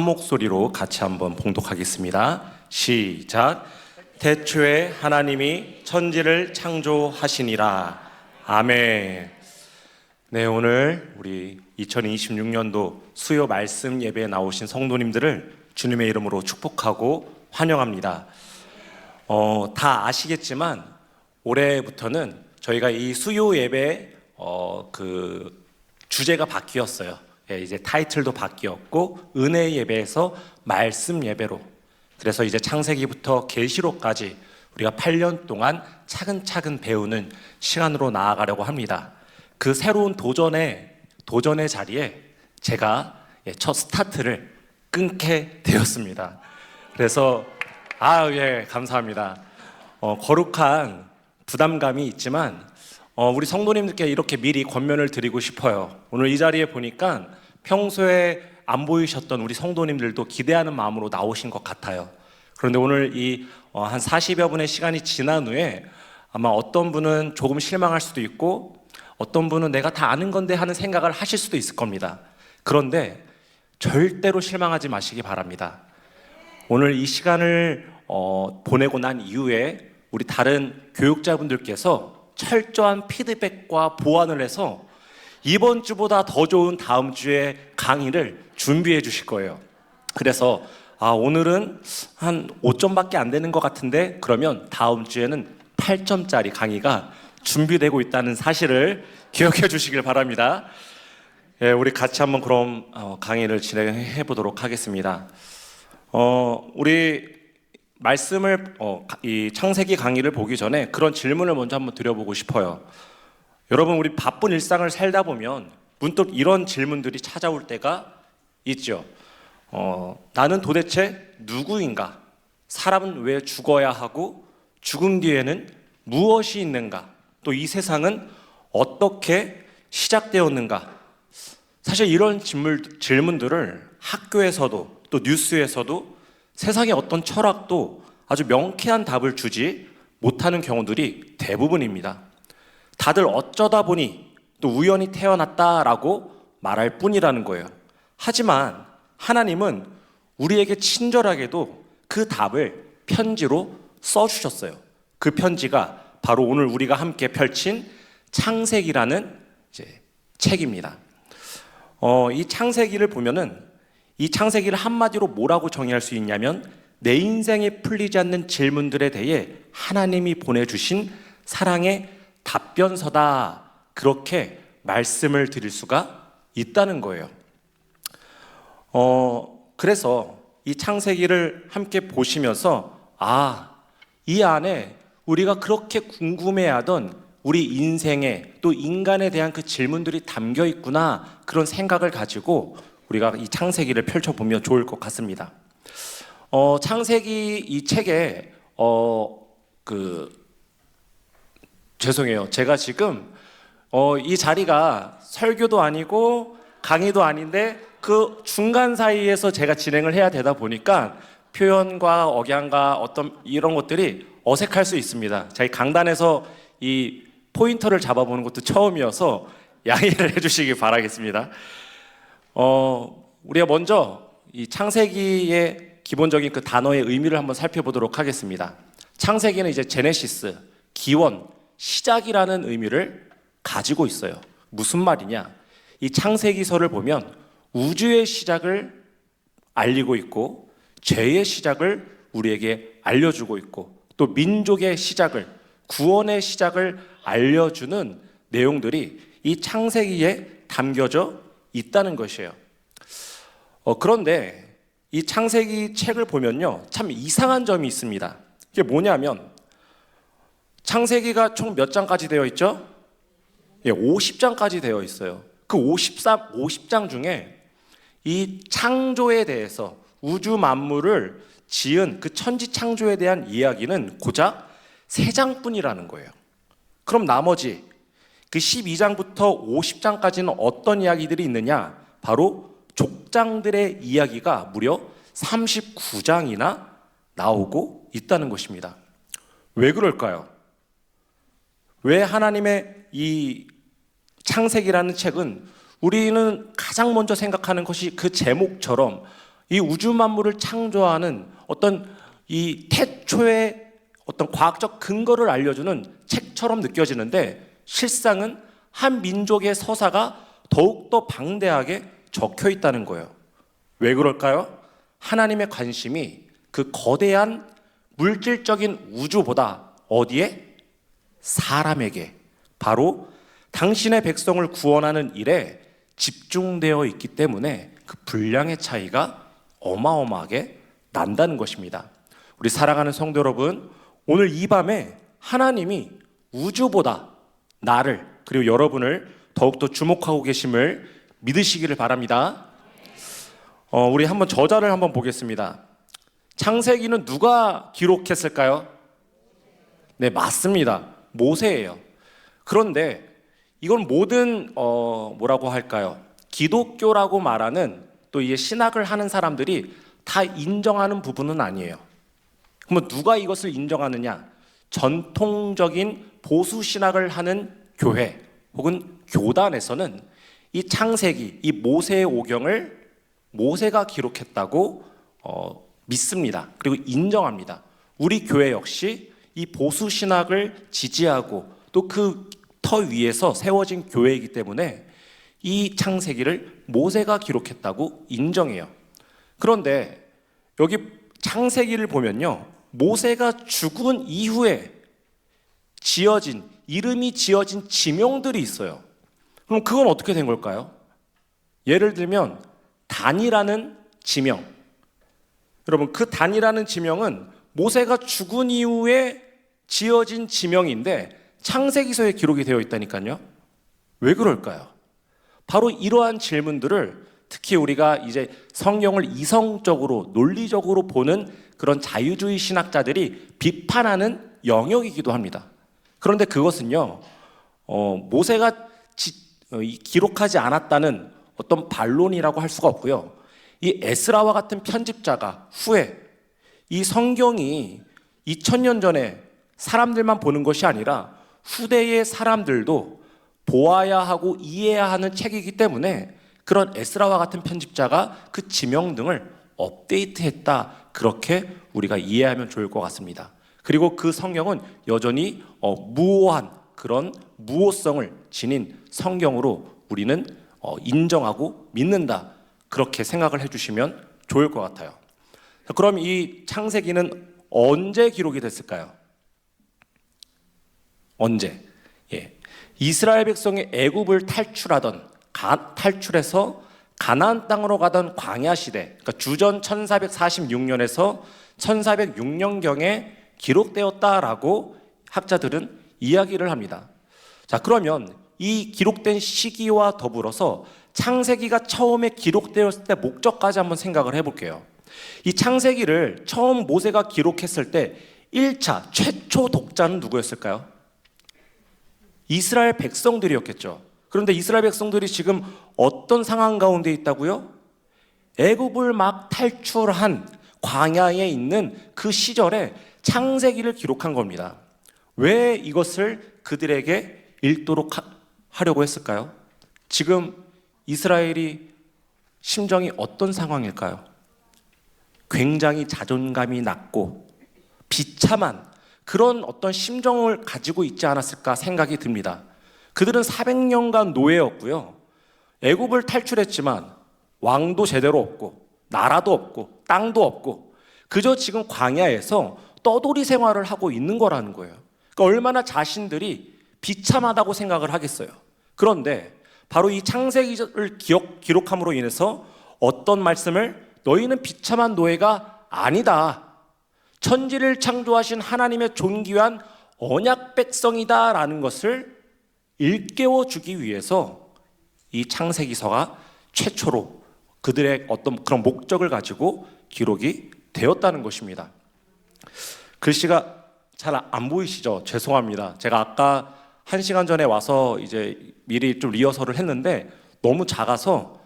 목소리로 같이 한번 봉독하겠습니다. 시작. 태초에 하나님이 천지를 창조하시니라. 아멘. 네, 오늘 우리 2026년도 수요 말씀 예배에 나오신 성도님들을 주님의 이름으로 축복하고 환영합니다. 다 아시겠지만 올해부터는 저희가 이 수요 예배 주제가 바뀌었어요. 예, 이제 타이틀도 바뀌었고 은혜 예배에서 말씀 예배로, 그래서 이제 창세기부터 계시록까지 우리가 8년 동안 차근차근 배우는 시간으로 나아가려고 합니다. 그 새로운 도전의 자리에 제가 첫 스타트를 끊게 되었습니다. 그래서 감사합니다. 거룩한 부담감이 있지만 우리 성도님들께 이렇게 미리 권면을 드리고 싶어요. 오늘 이 자리에 보니까 평소에 안 보이셨던 우리 성도님들도 기대하는 마음으로 나오신 것 같아요. 그런데 오늘 이 한 40여 분의 시간이 지난 후에 아마 어떤 분은 조금 실망할 수도 있고 어떤 분은 내가 다 아는 건데 하는 생각을 하실 수도 있을 겁니다. 그런데 절대로 실망하지 마시기 바랍니다. 오늘 이 시간을 보내고 난 이후에 우리 다른 교육자분들께서 철저한 피드백과 보완을 해서 이번 주보다 더 좋은 다음 주에 강의를 준비해 주실 거예요. 그래서 오늘은 한 5점밖에 안 되는 것 같은데 그러면 다음 주에는 8점짜리 강의가 준비되고 있다는 사실을 기억해 주시길 바랍니다. 예, 우리 같이 한번 그럼 강의를 진행해 보도록 하겠습니다. 우리 말씀을 이 창세기 강의를 보기 전에 그런 질문을 먼저 한번 드려보고 싶어요. 여러분, 우리 바쁜 일상을 살다 보면 문득 이런 질문들이 찾아올 때가 있죠. 나는 도대체 누구인가? 사람은 왜 죽어야 하고 죽음 뒤에는 무엇이 있는가? 또 이 세상은 어떻게 시작되었는가? 사실 이런 질문들을 학교에서도 또 뉴스에서도 세상의 어떤 철학도 아주 명쾌한 답을 주지 못하는 경우들이 대부분입니다. 다들 어쩌다 보니 또 우연히 태어났다라고 말할 뿐이라는 거예요. 하지만 하나님은 우리에게 친절하게도 그 답을 편지로 써주셨어요. 그 편지가 바로 오늘 우리가 함께 펼친 창세기라는 책입니다. 이 창세기를 보면은 이 창세기를 한마디로 뭐라고 정의할 수 있냐면 내 인생에 풀리지 않는 질문들에 대해 하나님이 보내주신 사랑의 답변서다, 그렇게 말씀을 드릴 수가 있다는 거예요. 그래서 이 창세기를 함께 보시면서 이 안에 우리가 그렇게 궁금해하던 우리 인생에 또 인간에 대한 그 질문들이 담겨 있구나, 그런 생각을 가지고 우리가 이 창세기를 펼쳐보면 좋을 것 같습니다. 창세기 이 책에 죄송해요. 제가 지금 이 자리가 설교도 아니고 강의도 아닌데 그 중간 사이에서 제가 진행을 해야 되다 보니까 표현과 억양과 어떤 이런 것들이 어색할 수 있습니다. 저희 강단에서 이 포인터를 잡아보는 것도 처음이어서 양해를 해주시기 바라겠습니다. 우리가 먼저 이 창세기의 기본적인 그 단어의 의미를 한번 살펴보도록 하겠습니다. 창세기는 이제 제네시스, 기원, 시작이라는 의미를 가지고 있어요. 무슨 말이냐? 이 창세기서를 보면 우주의 시작을 알리고 있고 죄의 시작을 우리에게 알려주고 있고 또 민족의 시작을, 구원의 시작을 알려주는 내용들이 이 창세기에 담겨져 있다는 것이에요. 그런데 이 창세기 책을 보면요, 참 이상한 점이 있습니다. 이게 뭐냐면 창세기가 총 몇 장까지 되어 있죠? 50장까지 되어 있어요. 그 50장 중에 이 창조에 대해서, 우주 만물을 지은 그 천지 창조에 대한 이야기는 고작 3장뿐이라는 거예요. 그럼 나머지 그 12장부터 50장까지는 어떤 이야기들이 있느냐? 바로 족장들의 이야기가 무려 39장이나 나오고 있다는 것입니다. 왜 그럴까요? 왜 하나님의 이 창세기라는 책은 우리는 가장 먼저 생각하는 것이 그 제목처럼 이 우주 만물을 창조하는 어떤 이 태초의 어떤 과학적 근거를 알려주는 책처럼 느껴지는데, 실상은 한 민족의 서사가 더욱더 방대하게 적혀 있다는 거예요. 왜 그럴까요? 하나님의 관심이 그 거대한 물질적인 우주보다 어디에? 사람에게, 바로 당신의 백성을 구원하는 일에 집중되어 있기 때문에 그 분량의 차이가 어마어마하게 난다는 것입니다. 우리 사랑하는 성도 여러분, 오늘 이 밤에 하나님이 우주보다 나를, 그리고 여러분을 더욱더 주목하고 계심을 믿으시기를 바랍니다. 우리 한번 저자를 한번 보겠습니다. 창세기는 누가 기록했을까요? 네, 맞습니다. 모세예요. 그런데 이건 모든 뭐라고 할까요? 기독교라고 말하는 또 이게 신학을 하는 사람들이 다 인정하는 부분은 아니에요. 그러면 누가 이것을 인정하느냐? 전통적인 보수 신학을 하는 교회 혹은 교단에서는 이 창세기, 이 모세의 오경을 모세가 기록했다고 믿습니다. 그리고 인정합니다. 우리 교회 역시 이 보수 신학을 지지하고 또 그 터 위에서 세워진 교회이기 때문에 이 창세기를 모세가 기록했다고 인정해요. 그런데 여기 창세기를 보면요, 모세가 죽은 이후에 이름이 지어진 지명들이 있어요. 그럼 그건 어떻게 된 걸까요? 예를 들면 단이라는 지명. 여러분, 그 단이라는 지명은 모세가 죽은 이후에 지어진 지명인데 창세기서에 기록이 되어 있다니까요. 왜 그럴까요? 바로 이러한 질문들을 특히 우리가 이제 성경을 이성적으로 논리적으로 보는 그런 자유주의 신학자들이 비판하는 영역이기도 합니다. 그런데 그것은요, 모세가 기록하지 않았다는 어떤 반론이라고 할 수가 없고요. 이 에스라와 같은 편집자가 후에 이 성경이 2000년 전에 사람들만 보는 것이 아니라 후대의 사람들도 보아야 하고 이해해야 하는 책이기 때문에 그런 에스라와 같은 편집자가 그 지명 등을 업데이트했다, 그렇게 우리가 이해하면 좋을 것 같습니다. 그리고 그 성경은 여전히 무오한 그런 무오성을 지닌 성경으로 우리는 인정하고 믿는다, 그렇게 생각을 해주시면 좋을 것 같아요. 그럼 이 창세기는 언제 기록이 됐을까요? 언제? 이스라엘 백성이 애굽을 탈출해서 가나안 땅으로 가던 광야 시대, 그러니까 주전 1446년에서 1406년경에 기록되었다라고 학자들은 이야기를 합니다. 자, 그러면 이 기록된 시기와 더불어서 창세기가 처음에 기록되었을 때 목적까지 한번 생각을 해볼게요. 이 창세기를 처음 모세가 기록했을 때 1차 최초 독자는 누구였을까요? 이스라엘 백성들이었겠죠. 그런데 이스라엘 백성들이 지금 어떤 상황 가운데 있다고요? 애굽을 막 탈출한 광야에 있는 그 시절에 창세기를 기록한 겁니다. 왜 이것을 그들에게 읽도록 하려고 했을까요? 지금 이스라엘이 심정이 어떤 상황일까요? 굉장히 자존감이 낮고 비참한 그런 어떤 심정을 가지고 있지 않았을까 생각이 듭니다. 그들은 400년간 노예였고요. 애굽을 탈출했지만 왕도 제대로 없고 나라도 없고 땅도 없고 그저 지금 광야에서 떠돌이 생활을 하고 있는 거라는 거예요. 그러니까 얼마나 자신들이 비참하다고 생각을 하겠어요. 그런데 바로 이 창세기를 기록함으로 인해서 어떤 말씀을, 너희는 비참한 노예가 아니다, 천지를 창조하신 하나님의 존귀한 언약 백성이다라는 것을 일깨워 주기 위해서 이 창세기서가 최초로 그들의 어떤 그런 목적을 가지고 기록이 되었다는 것입니다. 글씨가 잘 안 보이시죠? 죄송합니다. 제가 아까 1시간 전에 와서 이제 미리 좀 리허설을 했는데 너무 작아서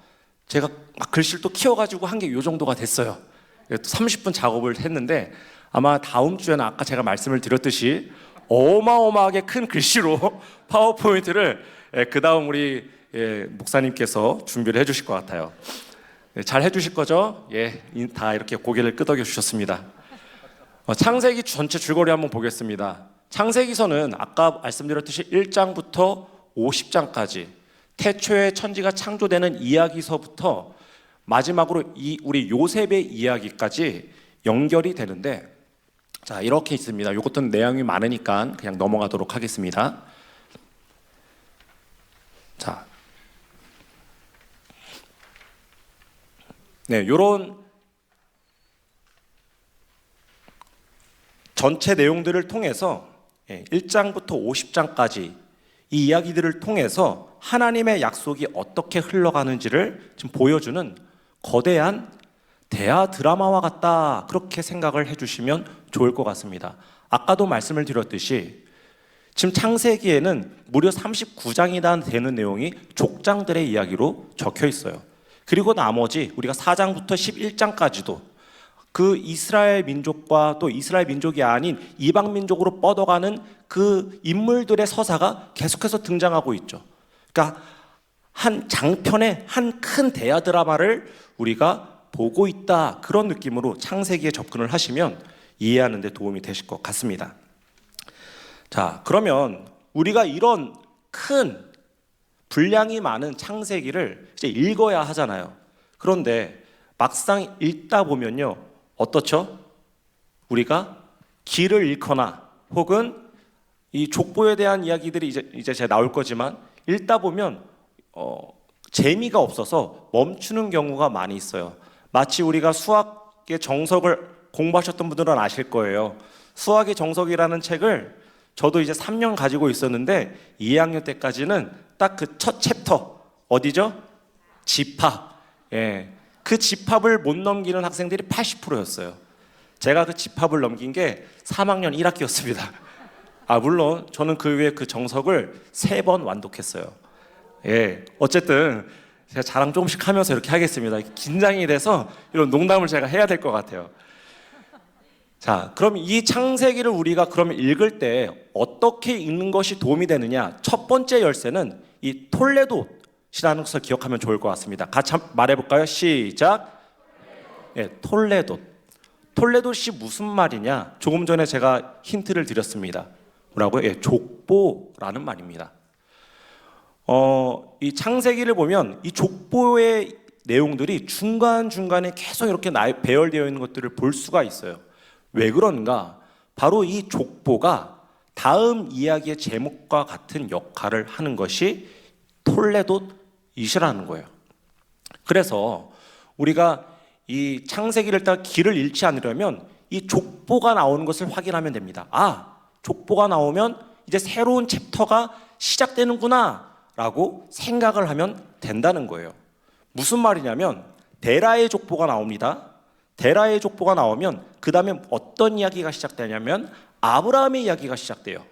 제가 글씨를 또 키워가지고 한 게 이 정도가 됐어요. 30분 작업을 했는데 아마 다음 주에는 아까 제가 말씀을 드렸듯이 어마어마하게 큰 글씨로 파워포인트를 그 다음 우리 목사님께서 준비를 해주실 것 같아요. 네, 잘 해주실 거죠? 예, 다 이렇게 고개를 끄덕여 주셨습니다. 창세기 전체 줄거리 한번 보겠습니다. 창세기서는 아까 말씀드렸듯이 1장부터 50장까지 태초에 천지가 창조되는 이야기서부터 마지막으로 우리 요셉의 이야기까지 연결이 되는데, 자, 이렇게 있습니다. 이것도 내용이 많으니까 그냥 넘어가도록 하겠습니다. 자, 네, 요런 전체 내용들을 통해서 1장부터 50장까지 이 이야기들을 통해서 하나님의 약속이 어떻게 흘러가는지를 지금 보여주는 거대한 대하 드라마와 같다, 그렇게 생각을 해주시면 좋을 것 같습니다. 아까도 말씀을 드렸듯이 지금 창세기에는 무려 39장이나 되는 내용이 족장들의 이야기로 적혀 있어요. 그리고 나머지 우리가 4장부터 11장까지도 그 이스라엘 민족과 또 이스라엘 민족이 아닌 이방 민족으로 뻗어가는 그 인물들의 서사가 계속해서 등장하고 있죠. 그러니까 한 장편의 한 큰 대하 드라마를 우리가 보고 있다, 그런 느낌으로 창세기에 접근을 하시면 이해하는 데 도움이 되실 것 같습니다. 자, 그러면 우리가 이런 큰 분량이 많은 창세기를 이제 읽어야 하잖아요. 그런데 막상 읽다 보면요, 어떻죠? 우리가 길을 잃거나 혹은 이 족보에 대한 이야기들이 이제 제가 나올 거지만 읽다 보면 재미가 없어서 멈추는 경우가 많이 있어요. 마치 우리가 수학의 정석을 공부하셨던 분들은 아실 거예요. 수학의 정석이라는 책을 저도 이제 3년 가지고 있었는데 2학년 때까지는 딱 그 첫 챕터, 어디죠? 집합. 예, 그 집합을 못 넘기는 학생들이 80%였어요. 제가 그 집합을 넘긴 게 3학년 1학기였습니다. 물론 저는 그 외에 그 정석을 3번 완독했어요. 예, 어쨌든 제가 자랑 조금씩 하면서 이렇게 하겠습니다. 긴장이 돼서 이런 농담을 제가 해야 될 것 같아요. 자, 그럼 이 창세기를 우리가 그러면 읽을 때 어떻게 읽는 것이 도움이 되느냐? 첫 번째 열쇠는 이 톨레도시라는 것을 기억하면 좋을 것 같습니다. 같이 말해볼까요? 시작. 네, 톨레도. 톨레도시 무슨 말이냐? 조금 전에 제가 힌트를 드렸습니다. 뭐라고요? 예, 족보라는 말입니다. 이 창세기를 보면 이 족보의 내용들이 중간중간에 계속 이렇게 배열되어 있는 것들을 볼 수가 있어요. 왜 그런가? 바로 이 족보가 다음 이야기의 제목과 같은 역할을 하는 것이 톨레도이시라는 거예요. 그래서 우리가 이 창세기를 딱 길을 잃지 않으려면 이 족보가 나오는 것을 확인하면 됩니다. 족보가 나오면 이제 새로운 챕터가 시작되는구나 라고 생각을 하면 된다는 거예요. 무슨 말이냐면 데라의 족보가 나옵니다. 데라의 족보가 나오면 그 다음에 어떤 이야기가 시작되냐면 아브라함의 이야기가 시작돼요.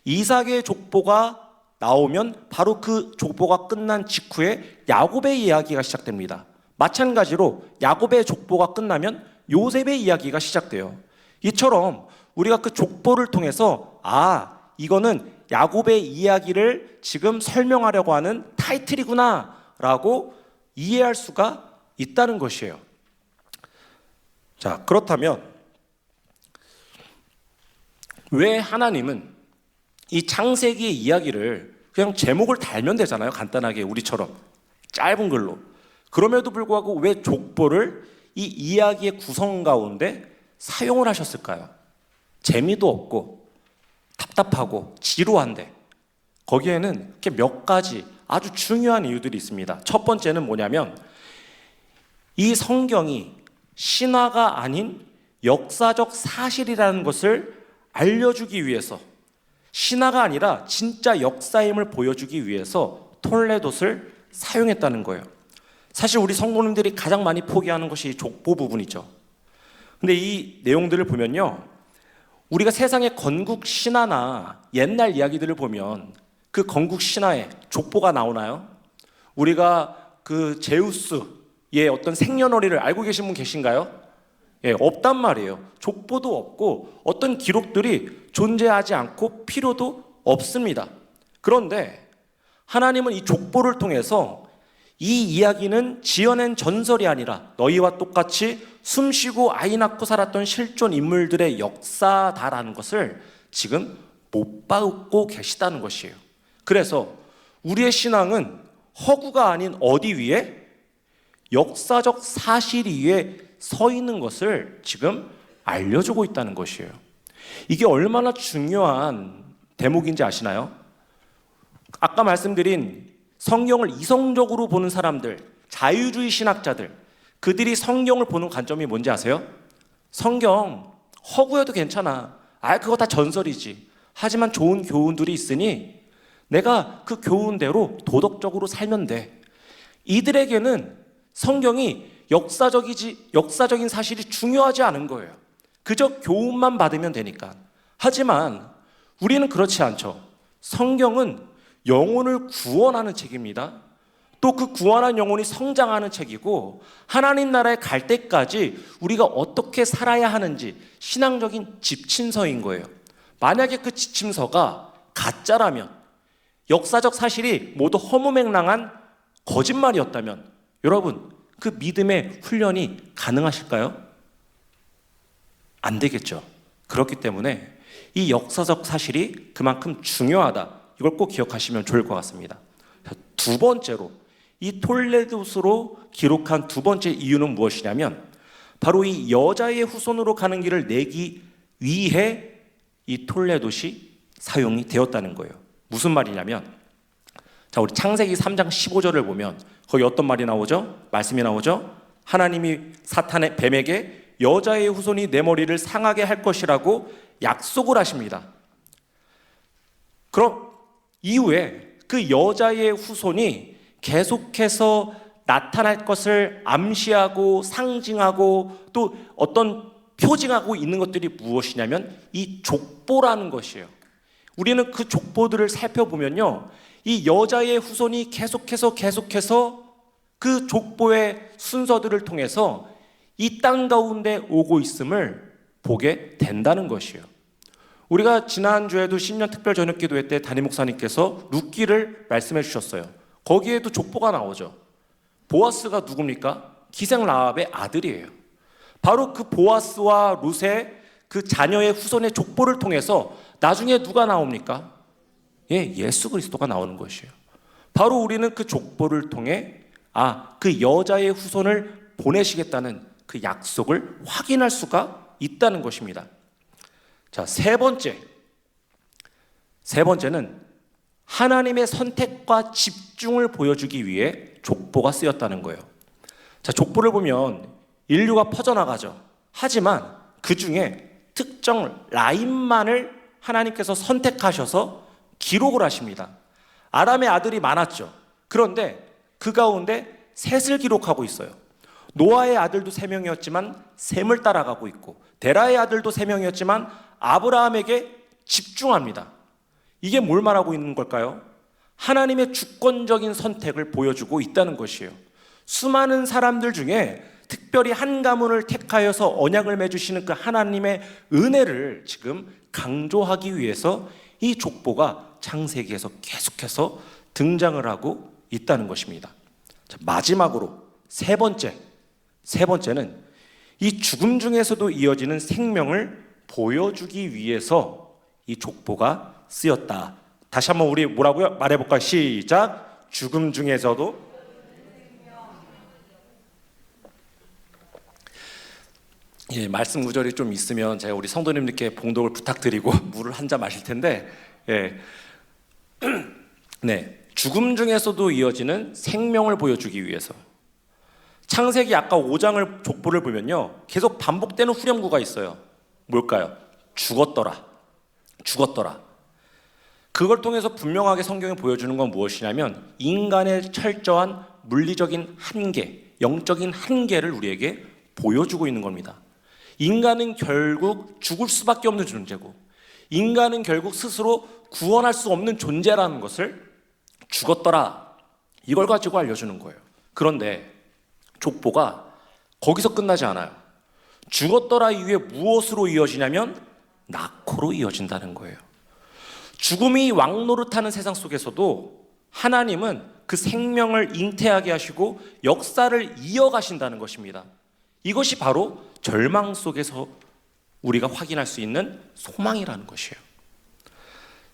이삭의 족보가 나오면 바로 그 족보가 끝난 직후에 야곱의 이야기가 시작됩니다. 마찬가지로 야곱의 족보가 끝나면 요셉의 이야기가 시작돼요. 이처럼 우리가 그 족보를 통해서 이거는 야곱의 이야기를 지금 설명하려고 하는 타이틀이구나 라고 이해할 수가 있다는 것이에요. 자, 그렇다면 왜 하나님은 이 창세기의 이야기를 그냥 제목을 달면 되잖아요. 간단하게 우리처럼 짧은 글로. 그럼에도 불구하고 왜 족보를 이 이야기의 구성 가운데 사용을 하셨을까요? 재미도 없고 답답하고 지루한데 거기에는 이렇게 몇 가지 아주 중요한 이유들이 있습니다. 첫 번째는 뭐냐면 이 성경이 신화가 아닌 역사적 사실이라는 것을 알려주기 위해서, 신화가 아니라 진짜 역사임을 보여주기 위해서 톨레도를 사용했다는 거예요. 사실 우리 성도님들이 가장 많이 포기하는 것이 족보 부분이죠. 근데 이 내용들을 보면요, 우리가 세상의 건국 신화나 옛날 이야기들을 보면 그 건국 신화에 족보가 나오나요? 우리가 그 제우스의 어떤 생년월일을 알고 계신 분 계신가요? 예, 없단 말이에요. 족보도 없고 어떤 기록들이 존재하지 않고 필요도 없습니다. 그런데 하나님은 이 족보를 통해서 이 이야기는 지어낸 전설이 아니라 너희와 똑같이 숨쉬고 아이 낳고 살았던 실존 인물들의 역사다라는 것을 지금 못 받고 계시다는 것이에요. 그래서 우리의 신앙은 허구가 아닌 어디 위에? 역사적 사실 위에 서 있는 것을 지금 알려주고 있다는 것이에요. 이게 얼마나 중요한 대목인지 아시나요? 아까 말씀드린 성경을 이성적으로 보는 사람들, 자유주의 신학자들, 그들이 성경을 보는 관점이 뭔지 아세요? 성경 허구여도 괜찮아. 그거 다 전설이지. 하지만 좋은 교훈들이 있으니 내가 그 교훈대로 도덕적으로 살면 돼. 이들에게는 성경이 역사적인 사실이 중요하지 않은 거예요. 그저 교훈만 받으면 되니까. 하지만 우리는 그렇지 않죠. 성경은 영혼을 구원하는 책입니다. 또 그 구원한 영혼이 성장하는 책이고 하나님 나라에 갈 때까지 우리가 어떻게 살아야 하는지 신앙적인 지침서인 거예요. 만약에 그 지침서가 가짜라면, 역사적 사실이 모두 허무맹랑한 거짓말이었다면 여러분, 그 믿음의 훈련이 가능하실까요? 안 되겠죠. 그렇기 때문에 이 역사적 사실이 그만큼 중요하다. 이걸 꼭 기억하시면 좋을 것 같습니다. 두 번째로, 이 톨레도스로 기록한 두 번째 이유는 무엇이냐면 바로 이 여자의 후손으로 가는 길을 내기 위해 이 톨레도시 사용이 되었다는 거예요. 무슨 말이냐면, 자, 우리 창세기 3장 15절을 보면 거기 어떤 말이 나오죠? 말씀이 나오죠? 하나님이 사탄의 뱀에게 여자의 후손이 내 머리를 상하게 할 것이라고 약속을 하십니다. 그럼 이후에 그 여자의 후손이 계속해서 나타날 것을 암시하고 상징하고 또 어떤 표징하고 있는 것들이 무엇이냐면 이 족보라는 것이에요. 우리는 그 족보들을 살펴보면요, 이 여자의 후손이 계속해서 그 족보의 순서들을 통해서 이 땅 가운데 오고 있음을 보게 된다는 것이에요. 우리가 지난주에도 신년 특별 저녁 기도회 때 담임 목사님께서 룻기를 말씀해 주셨어요. 거기에도 족보가 나오죠. 보아스가 누굽니까? 기생 라합의 아들이에요. 바로 그 보아스와 룻의 그 자녀의 후손의 족보를 통해서 나중에 누가 나옵니까? 예수 그리스도가 나오는 것이에요. 바로 우리는 그 족보를 통해 그 여자의 후손을 보내시겠다는 그 약속을 확인할 수가 있다는 것입니다. 자, 세 번째는 하나님의 선택과 집중을 보여주기 위해 족보가 쓰였다는 거예요. 자, 족보를 보면 인류가 퍼져나가죠. 하지만 그 중에 특정 라인만을 하나님께서 선택하셔서 기록을 하십니다. 아담의 아들이 많았죠. 그런데 그 가운데 셋을 기록하고 있어요. 노아의 아들도 3명이었지만 셈을 따라가고 있고, 데라의 아들도 3명이었지만 아브라함에게 집중합니다. 이게 뭘 말하고 있는 걸까요? 하나님의 주권적인 선택을 보여주고 있다는 것이에요. 수많은 사람들 중에 특별히 한 가문을 택하여서 언약을 맺으시는 그 하나님의 은혜를 지금 강조하기 위해서 이 족보가 창세기에서 계속해서 등장을 하고 있다는 것입니다. 자, 마지막으로 세 번째는 이 죽음 중에서도 이어지는 생명을 보여주기 위해서 이 족보가 쓰였다. 다시 한번 우리 뭐라고요? 말해볼까요? 시작. 죽음 중에서도. 말씀 구절이 좀 있으면 제가 우리 성도님들께 봉독을 부탁드리고 물을 한 잔 마실 텐데, 죽음 중에서도 이어지는 생명을 보여주기 위해서. 창세기 아까 5장을 족보를 보면요, 계속 반복되는 후렴구가 있어요. 뭘까요? 죽었더라. 그걸 통해서 분명하게 성경이 보여주는 건 무엇이냐면 인간의 철저한 물리적인 한계, 영적인 한계를 우리에게 보여주고 있는 겁니다. 인간은 결국 죽을 수밖에 없는 존재고, 인간은 결국 스스로 구원할 수 없는 존재라는 것을 죽었더라, 이걸 가지고 알려주는 거예요. 그런데 족보가 거기서 끝나지 않아요. 죽었더라 이후에 무엇으로 이어지냐면 낙호로 이어진다는 거예요. 죽음이 왕노릇하는 세상 속에서도 하나님은 그 생명을 잉태하게 하시고 역사를 이어가신다는 것입니다. 이것이 바로 절망 속에서 우리가 확인할 수 있는 소망이라는 것이에요.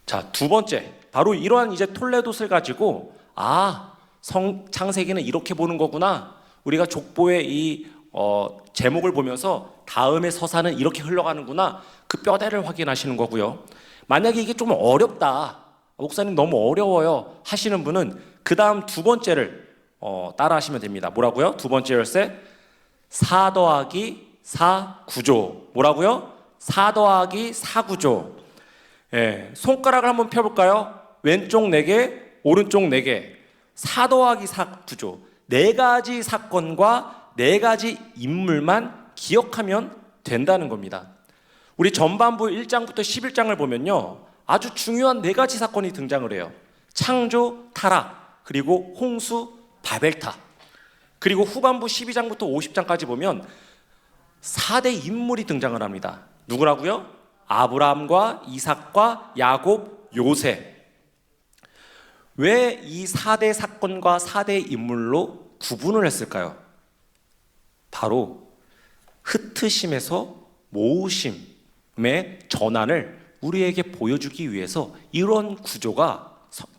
자, 두 번째, 바로 이러한 이제 톨레도스를 가지고 창세기는 이렇게 보는 거구나. 우리가 족보의 이 제목을 보면서 다음의 서사는 이렇게 흘러가는구나. 그 뼈대를 확인하시는 거고요. 만약에 이게 좀 어렵다, 목사님 너무 어려워요 하시는 분은 그 다음 두 번째를 따라 하시면 됩니다. 뭐라고요? 두 번째 열쇠, 4 더하기 4 구조. 뭐라고요? 4 더하기 4 구조. 손가락을 한번 펴볼까요? 왼쪽 4개, 오른쪽 4개. 4 더하기 4 구조. 4가지 사건과 4가지 인물만 기억하면 된다는 겁니다. 우리 전반부 1장부터 11장을 보면요, 아주 중요한 4가지 사건이 등장을 해요. 창조, 타락, 그리고 홍수, 바벨탑. 그리고 후반부 12장부터 50장까지 보면 4대 인물이 등장을 합니다. 누구라고요? 아브라함과 이삭과 야곱, 요셉. 왜 이 4대 사건과 4대 인물로 구분을 했을까요? 바로 흩으심에서 모으심의 전환을 우리에게 보여주기 위해서 이런 구조가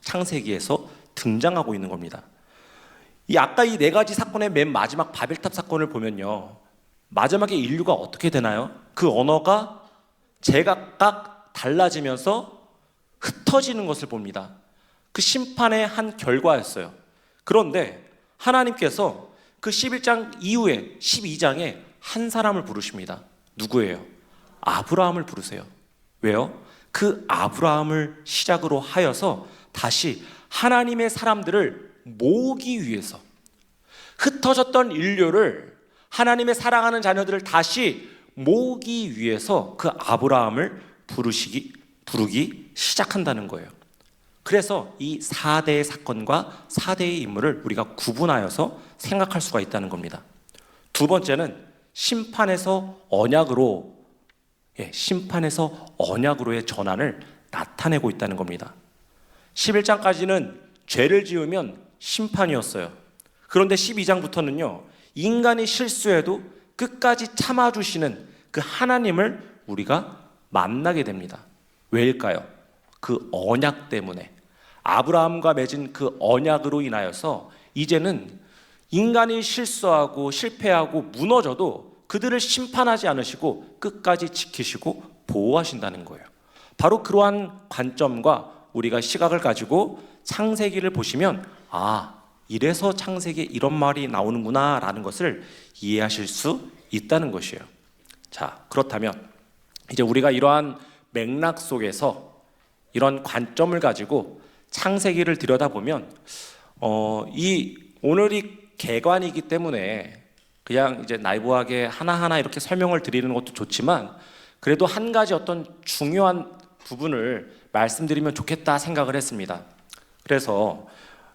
창세기에서 등장하고 있는 겁니다. 아까 이 4가지 사건의 맨 마지막 바벨탑 사건을 보면요, 마지막에 인류가 어떻게 되나요? 그 언어가 제각각 달라지면서 흩어지는 것을 봅니다. 그 심판의 한 결과였어요. 그런데 하나님께서 그 11장 이후에 12장에 한 사람을 부르십니다. 누구예요? 아브라함을 부르세요. 왜요? 그 아브라함을 시작으로 하여서 다시 하나님의 사람들을 모으기 위해서, 흩어졌던 인류를, 하나님의 사랑하는 자녀들을 다시 모으기 위해서 그 아브라함을 부르기 시작한다는 거예요. 그래서 이 4대의 사건과 4대의 인물을 우리가 구분하여서 생각할 수가 있다는 겁니다. 두 번째는 심판에서 언약으로의 전환을 나타내고 있다는 겁니다. 11장까지는 죄를 지으면 심판이었어요. 그런데 12장부터는요, 인간이 실수해도 끝까지 참아주시는 그 하나님을 우리가 만나게 됩니다. 왜일까요? 그 언약 때문에, 아브라함과 맺은 그 언약으로 인하여서 이제는 인간이 실수하고 실패하고 무너져도 그들을 심판하지 않으시고 끝까지 지키시고 보호하신다는 거예요. 바로 그러한 관점과 우리가 시각을 가지고 창세기를 보시면 이래서 창세기에 이런 말이 나오는구나 라는 것을 이해하실 수 있다는 것이에요. 자, 그렇다면 이제 우리가 이러한 맥락 속에서 이런 관점을 가지고 창세기를 들여다보면 오늘이 개관이기 때문에 그냥 이제 나이브하게 하나하나 이렇게 설명을 드리는 것도 좋지만, 그래도 한 가지 어떤 중요한 부분을 말씀드리면 좋겠다 생각을 했습니다. 그래서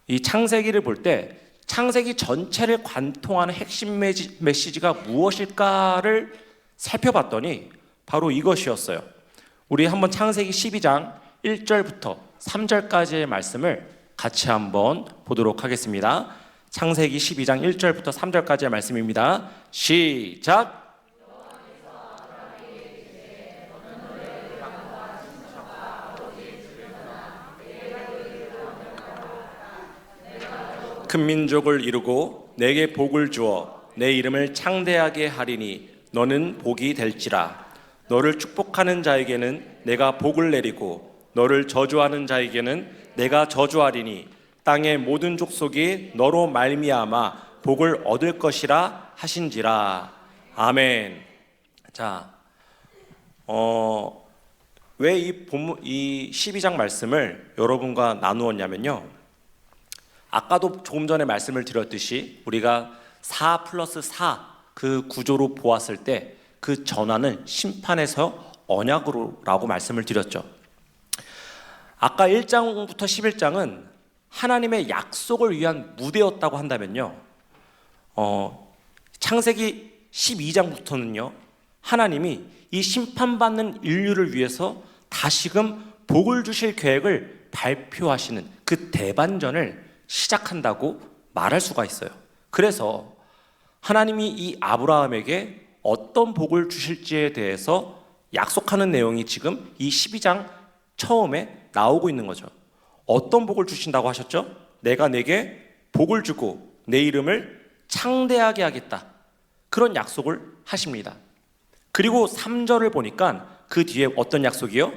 이 창세기를 볼 때 창세기 전체를 관통하는 핵심 메시지가 무엇일까를 살펴봤더니 바로 이것이었어요. 우리 한번 창세기 12장 1절부터 3절까지의 말씀을 같이 한번 보도록 하겠습니다. 창세기 12장 1절부터 3절까지의 말씀입니다. 시작! 큰 민족을 이루고 내게 복을 주어 내 이름을 창대하게 하리니 너는 복이 될지라. 너를 축복하는 자에게는 내가 복을 내리고 너를 저주하는 자에게는 내가 저주하리니 땅의 모든 족속이 너로 말미암아 복을 얻을 것이라 하신지라. 아멘. 자, 왜 이 12장 말씀을 여러분과 나누었냐면요, 아까도 조금 전에 말씀을 드렸듯이 우리가 4+4 그 구조로 보았을 때 그 전환은 심판에서 언약으로라고 말씀을 드렸죠. 아까 1장부터 11장은 하나님의 약속을 위한 무대였다고 한다면요, 창세기 12장부터는요, 하나님이 이 심판받는 인류를 위해서 다시금 복을 주실 계획을 발표하시는 그 대반전을 시작한다고 말할 수가 있어요. 그래서 하나님이 이 아브라함에게 어떤 복을 주실지에 대해서 약속하는 내용이 지금 이 12장 처음에 나오고 있는 거죠. 어떤 복을 주신다고 하셨죠? 내가 내게 복을 주고 내 이름을 창대하게 하겠다. 그런 약속을 하십니다. 그리고 3절을 보니까 그 뒤에 어떤 약속이요?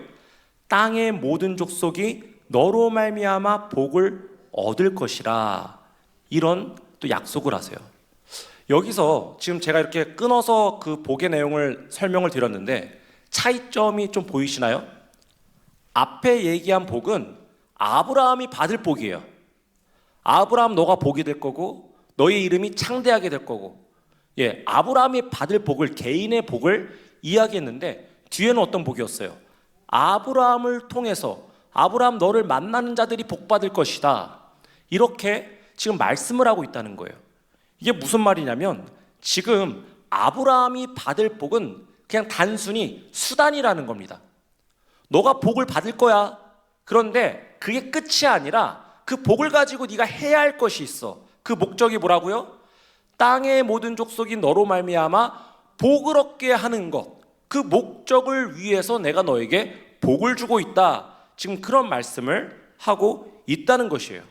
땅의 모든 족속이 너로 말미암아 복을 얻을 것이라. 이런 또 약속을 하세요. 여기서 지금 제가 이렇게 끊어서 그 복의 내용을 설명을 드렸는데 차이점이 좀 보이시나요? 앞에 얘기한 복은 아브라함이 받을 복이에요. 아브라함 너가 복이 될 거고 너의 이름이 창대하게 될 거고, 아브라함이 받을 복을, 개인의 복을 이야기했는데 뒤에는 어떤 복이었어요? 아브라함을 통해서 아브라함 너를 만나는 자들이 복 받을 것이다. 이렇게 지금 말씀을 하고 있다는 거예요. 이게 무슨 말이냐면 지금 아브라함이 받을 복은 그냥 단순히 수단이라는 겁니다. 너가 복을 받을 거야. 그런데 그게 끝이 아니라 그 복을 가지고 네가 해야 할 것이 있어. 그 목적이 뭐라고요? 땅의 모든 족속이 너로 말미암아 복을 얻게 하는 것. 그 목적을 위해서 내가 너에게 복을 주고 있다. 지금 그런 말씀을 하고 있다는 것이에요.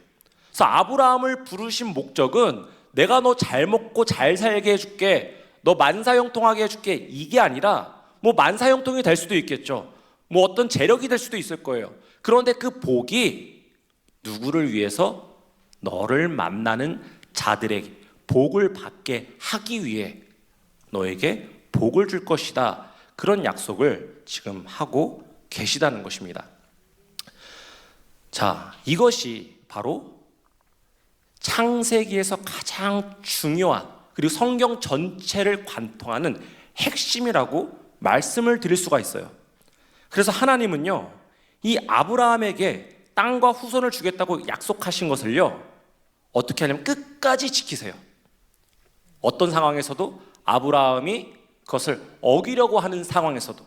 그래서 아브라함을 부르신 목적은 내가 너 잘 먹고 잘 살게 해줄게, 너 만사형통하게 해줄게, 이게 아니라 뭐 만사형통이 될 수도 있겠죠. 뭐 어떤 재력이 될 수도 있을 거예요. 그런데 그 복이 누구를 위해서? 너를 만나는 자들에게 복을 받게 하기 위해 너에게 복을 줄 것이다. 그런 약속을 지금 하고 계시다는 것입니다. 자, 이것이 바로 창세기에서 가장 중요한, 그리고 성경 전체를 관통하는 핵심이라고 말씀을 드릴 수가 있어요. 그래서 하나님은요, 이 아브라함에게 땅과 후손을 주겠다고 약속하신 것을요, 어떻게 하냐면 끝까지 지키세요. 어떤 상황에서도 아브라함이 그것을 어기려고 하는 상황에서도.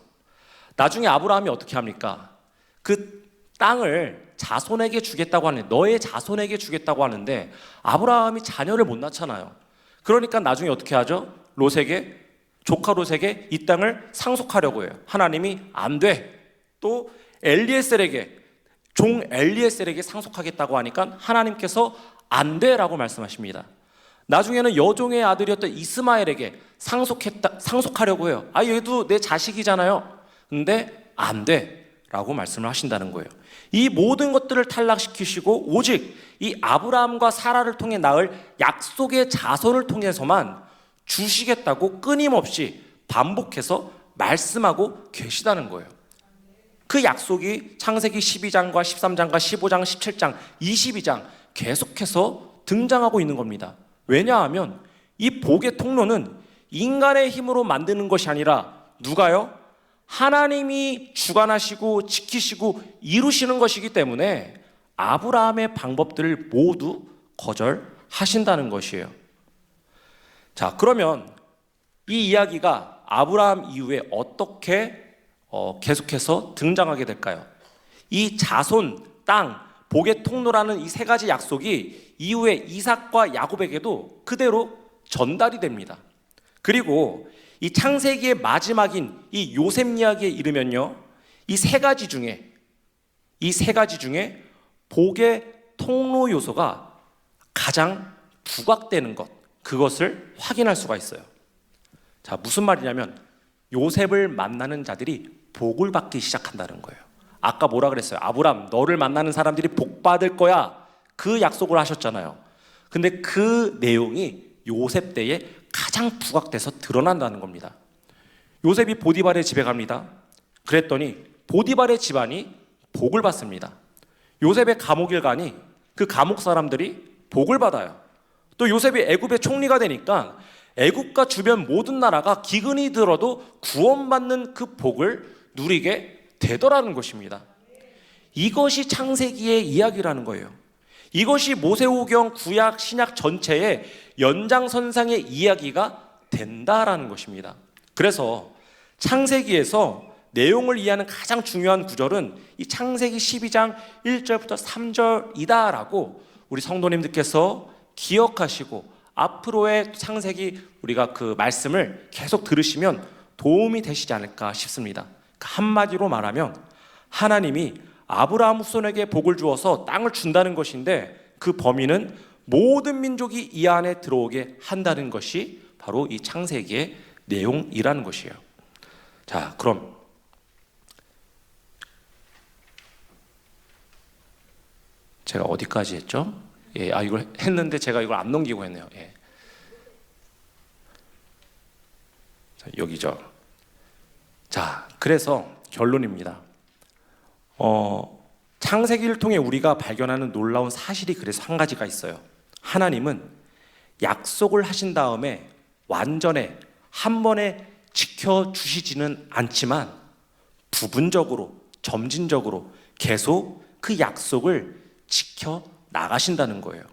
나중에 아브라함이 어떻게 합니까? 그 땅을 자손에게 주겠다고 하는데, 너의 자손에게 주겠다고 하는데 아브라함이 자녀를 못 낳잖아요. 그러니까 나중에 어떻게 하죠? 롯에게, 조카 롯에게 이 땅을 상속하려고 해요. 하나님이 안 돼. 또 엘리에셀에게, 종 엘리에셀에게 상속하겠다고 하니까 하나님께서 안 돼라고 말씀하십니다. 나중에는 여종의 아들이었던 이스마엘에게 상속하려고 해요. 얘도 내 자식이잖아요. 근데 안 돼라고 말씀을 하신다는 거예요. 이 모든 것들을 탈락시키시고 오직 이 아브라함과 사라를 통해 낳을 약속의 자손을 통해서만 주시겠다고 끊임없이 반복해서 말씀하고 계시다는 거예요. 그 약속이 창세기 12장과 13장과 15장, 17장, 22장 계속해서 등장하고 있는 겁니다. 왜냐하면 이 복의 통로는 인간의 힘으로 만드는 것이 아니라 누가요? 하나님이 주관하시고 지키시고 이루시는 것이기 때문에 아브라함의 방법들을 모두 거절하신다는 것이에요. 자, 그러면 이 이야기가 아브라함 이후에 어떻게 계속해서 등장하게 될까요? 이 자손, 땅, 복의 통로라는 이 세 가지 약속이 이후에 이삭과 야곱에게도 그대로 전달이 됩니다. 그리고 이 창세기의 마지막인 이 요셉 이야기에 이르면요, 이 세 가지 중에 복의 통로 요소가 가장 부각되는 것, 그것을 확인할 수가 있어요. 자, 무슨 말이냐면 요셉을 만나는 자들이 복을 받기 시작한다는 거예요. 아까 뭐라 그랬어요? 아브람, 너를 만나는 사람들이 복 받을 거야. 그 약속을 하셨잖아요. 근데 그 내용이 요셉 때에 가장 부각돼서 드러난다는 겁니다. 요셉이 보디발의 집에 갑니다. 그랬더니 보디발의 집안이 복을 받습니다. 요셉의 감옥에 가니 그 감옥 사람들이 복을 받아요. 또 요셉이 애굽의 총리가 되니까 애굽과 주변 모든 나라가 기근이 들어도 구원받는 그 복을 누리게 되더라는 것입니다. 이것이 창세기의 이야기라는 거예요. 이것이 모세오경, 구약, 신약 전체의 연장선상의 이야기가 된다라는 것입니다. 그래서 창세기에서 내용을 이해하는 가장 중요한 구절은 이 창세기 12장 1절부터 3절이다라고 우리 성도님들께서 기억하시고 앞으로의 창세기 우리가 그 말씀을 계속 들으시면 도움이 되시지 않을까 싶습니다. 한마디로 말하면 하나님이 아브라함 후손에게 복을 주어서 땅을 준다는 것인데 그 범위는 모든 민족이 이 안에 들어오게 한다는 것이 바로 이 창세기의 내용이라는 것이에요. 자, 그럼 제가 어디까지 했죠? 이걸 했는데 제가 이걸 안 넘기고 했네요. 자, 여기죠. 자, 그래서 결론입니다. 창세기를 통해 우리가 발견하는 놀라운 사실이 그래서 한 가지가 있어요. 하나님은 약속을 하신 다음에 완전히 한 번에 지켜주시지는 않지만 부분적으로, 점진적으로 계속 그 약속을 지켜 나가신다는 거예요.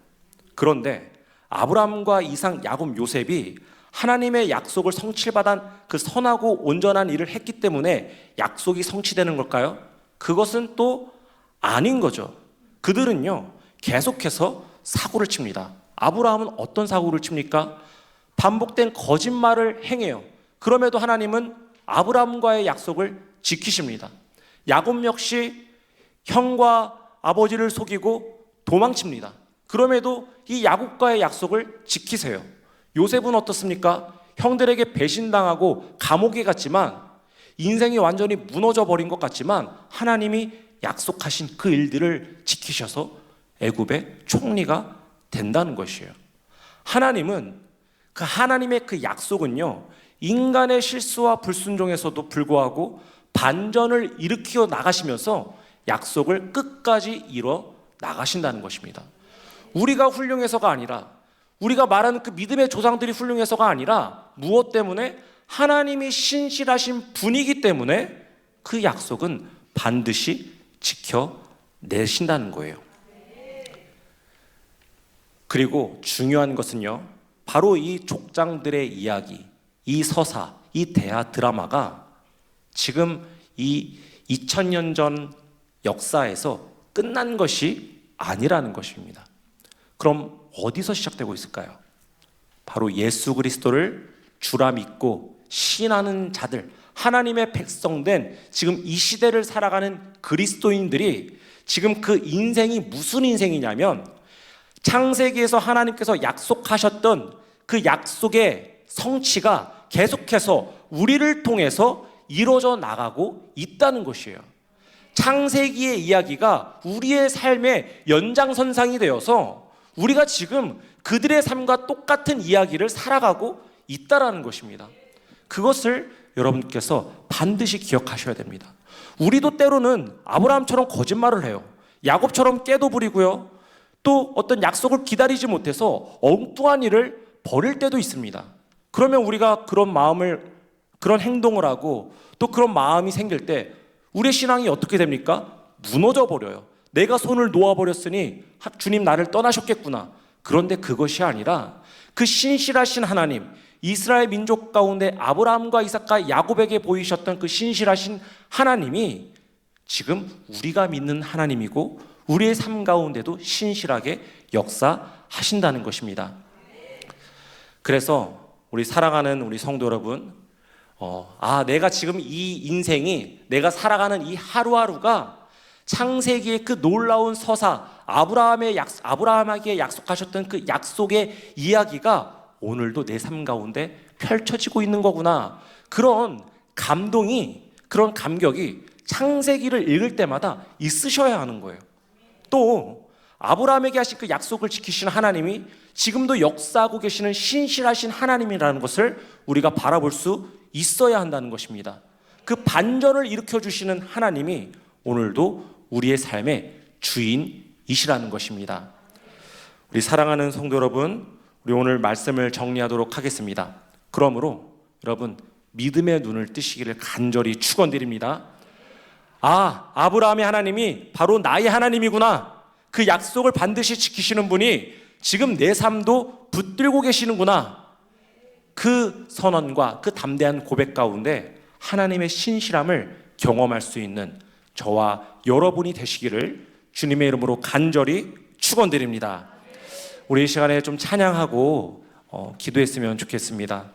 그런데 아브라함과 이삭, 야곱, 요셉이 하나님의 약속을 성취받은 그 선하고 온전한 일을 했기 때문에 약속이 성취되는 걸까요? 그것은 또 아닌 거죠. 그들은요 계속해서 사고를 칩니다. 아브라함은 어떤 사고를 칩니까? 반복된 거짓말을 행해요. 그럼에도 하나님은 아브라함과의 약속을 지키십니다. 야곱 역시 형과 아버지를 속이고 도망칩니다. 그럼에도 이 야곱과의 약속을 지키세요. 요셉은 어떻습니까? 형들에게 배신당하고 감옥에 갔지만 인생이 완전히 무너져 버린 것 같지만 하나님이 약속하신 그 일들을 지키셔서 애굽의 총리가 된다는 것이에요. 하나님은 하나님의 그 약속은요 인간의 실수와 불순종에서도 불구하고 반전을 일으켜 나가시면서 약속을 끝까지 이뤄 나가신다는 것입니다. 우리가 훌륭해서가 아니라, 우리가 말하는 그 믿음의 조상들이 훌륭해서가 아니라 무엇 때문에? 하나님이 신실하신 분이기 때문에 그 약속은 반드시 지켜내신다는 거예요. 그리고 중요한 것은요, 바로 이 족장들의 이야기, 이 서사, 이 대하 드라마가 지금 이 2000년 전 역사에서 끝난 것이 아니라는 것입니다. 그럼 어디서 시작되고 있을까요? 바로 예수 그리스도를 주라 믿고 신하는 자들, 하나님의 백성된 지금 이 시대를 살아가는 그리스도인들이 지금 그 인생이 무슨 인생이냐면 창세기에서 하나님께서 약속하셨던 그 약속의 성취가 계속해서 우리를 통해서 이루어져 나가고 있다는 것이에요. 창세기의 이야기가 우리의 삶의 연장선상이 되어서 우리가 지금 그들의 삶과 똑같은 이야기를 살아가고 있다라는 것입니다. 그것을 여러분께서 반드시 기억하셔야 됩니다. 우리도 때로는 아브라함처럼 거짓말을 해요. 야곱처럼 깨도 부리고요. 또 어떤 약속을 기다리지 못해서 엉뚱한 일을 벌일 때도 있습니다. 그러면 우리가 그런 마음을, 그런 행동을 하고 또 그런 마음이 생길 때 우리의 신앙이 어떻게 됩니까? 무너져 버려요. 내가 손을 놓아버렸으니 주님 나를 떠나셨겠구나. 그런데 그것이 아니라 그 신실하신 하나님, 이스라엘 민족 가운데 아브라함과 이삭과 야곱에게 보이셨던 그 신실하신 하나님이 지금 우리가 믿는 하나님이고 우리의 삶 가운데도 신실하게 역사하신다는 것입니다. 그래서 우리 사랑하는 우리 성도 여러분, 내가 지금 이 인생이, 내가 살아가는 이 하루하루가 창세기의 그 놀라운 서사, 아브라함에게 약속하셨던 그 약속의 이야기가 오늘도 내 삶 가운데 펼쳐지고 있는 거구나. 그런 감동이, 그런 감격이 창세기를 읽을 때마다 있으셔야 하는 거예요. 또 아브라함에게 하신 그 약속을 지키시는 하나님이 지금도 역사하고 계시는 신실하신 하나님이라는 것을 우리가 바라볼 수 있어야 한다는 것입니다. 그 반전을 일으켜 주시는 하나님이 오늘도 우리의 삶의 주인이시라는 것입니다. 우리 사랑하는 성도 여러분, 우리 오늘 말씀을 정리하도록 하겠습니다. 그러므로 여러분 믿음의 눈을 뜨시기를 간절히 축원드립니다. 아브라함의 하나님이 바로 나의 하나님이구나. 그 약속을 반드시 지키시는 분이 지금 내 삶도 붙들고 계시는구나. 그 선언과 그 담대한 고백 가운데 하나님의 신실함을 경험할 수 있는 저와 여러분이 되시기를 주님의 이름으로 간절히 축원드립니다. 우리 이 시간에 좀 찬양하고 기도했으면 좋겠습니다.